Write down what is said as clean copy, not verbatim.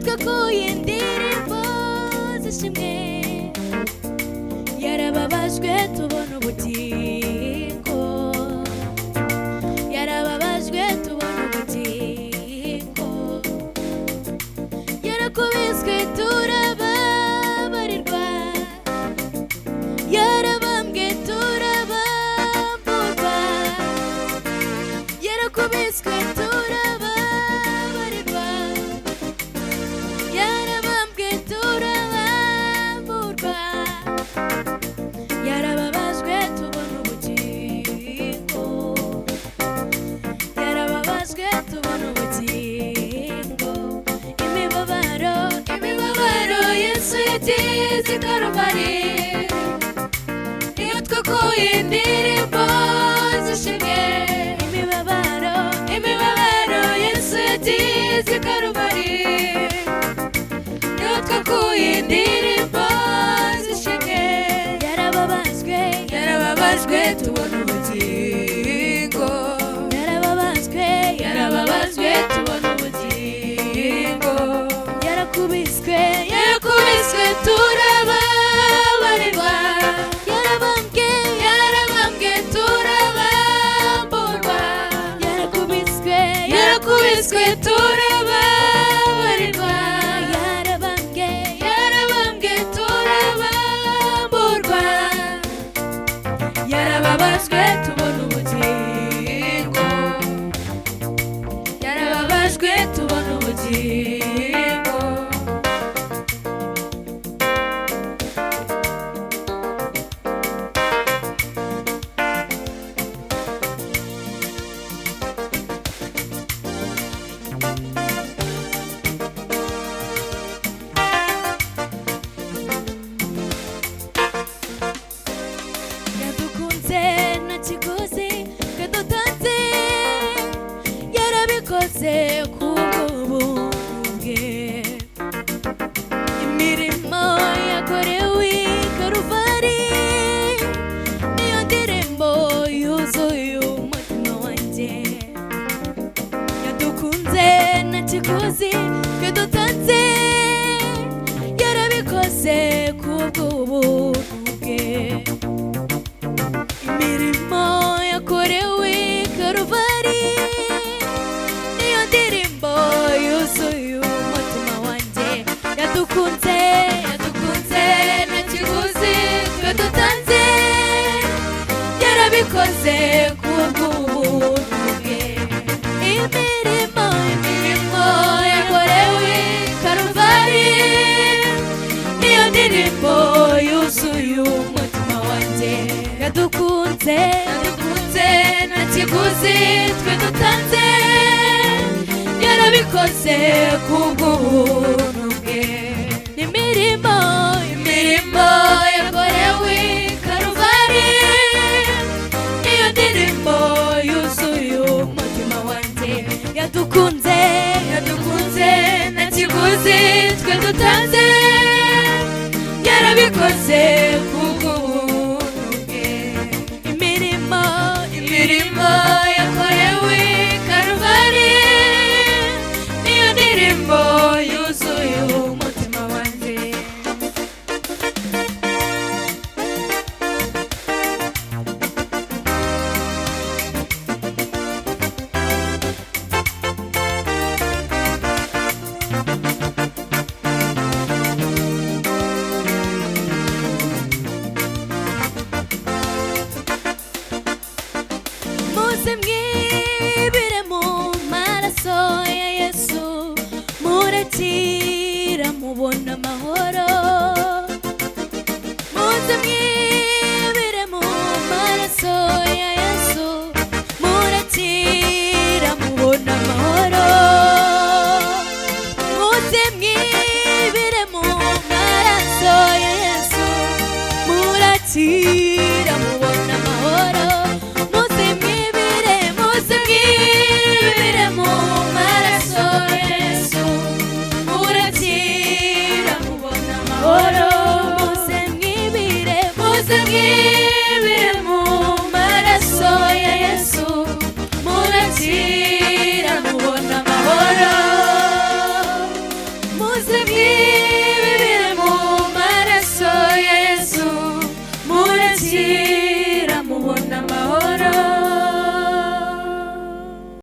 twakuye indirimbo zishimwe yarababajwe tubona ubugingo yarababajwe tubona ubugingo yarakubiswe turababarirwa yarabambwe turabamburwa yarakubiswe turababarirwa yarabambwe turabamburwa yarababajwe tubona ubugingo yarababajwe tubona ubugingo imibabaro Yesu yateze i Karuvali iyo twakuye indirimbo zishimye imibabaro Yesu yateze i Karuvali iyo twakuye indirimbo zishimye yarababajwe tubona ubugingo yarababajwe tubona ubugingo yarakubiswe turababarirwa yarabambwe turabamburwa yarakubiswe turababarirwa yarabambwe turabamburwa yarababajwe tubona ubugingo yarababajwe tubona ubugingo yadukunze nta kiguzi yadutanze yarabikoze kubw'ubuntu bwe imirimo yakorewe i Karuvali niyo ndirimbo yuzuye umutima wanjye yadukunze nta kiguzi yadutanze yarabikoze kubw'ubuntu bwe imirimo yakorewe i Karuvali niyo ndirimbo yuzuye umutima wanjye yadukunze nta kiguzi yadutanze yarabikoze kubw'ubuntu bwe imirimo yakorewe i Karuvali niyo ndirimbo yuzuye umutima wanjye yadukunze nta kiguzi twe dutanze yarabikoze kubw'ubuntu bwe imirimo yakorewe i Karuvali niyo ndirimbo yuzuye umutima wanjye yadukunze nta kiguzi twe dutanze yarabikoze kubw'ubuntu bwe imirimo yakorewe i Karuvali niyo ndirimbo yuzuye umutima wanjye muze mwibire mu maraso ya Yesu murakira mubona amahoro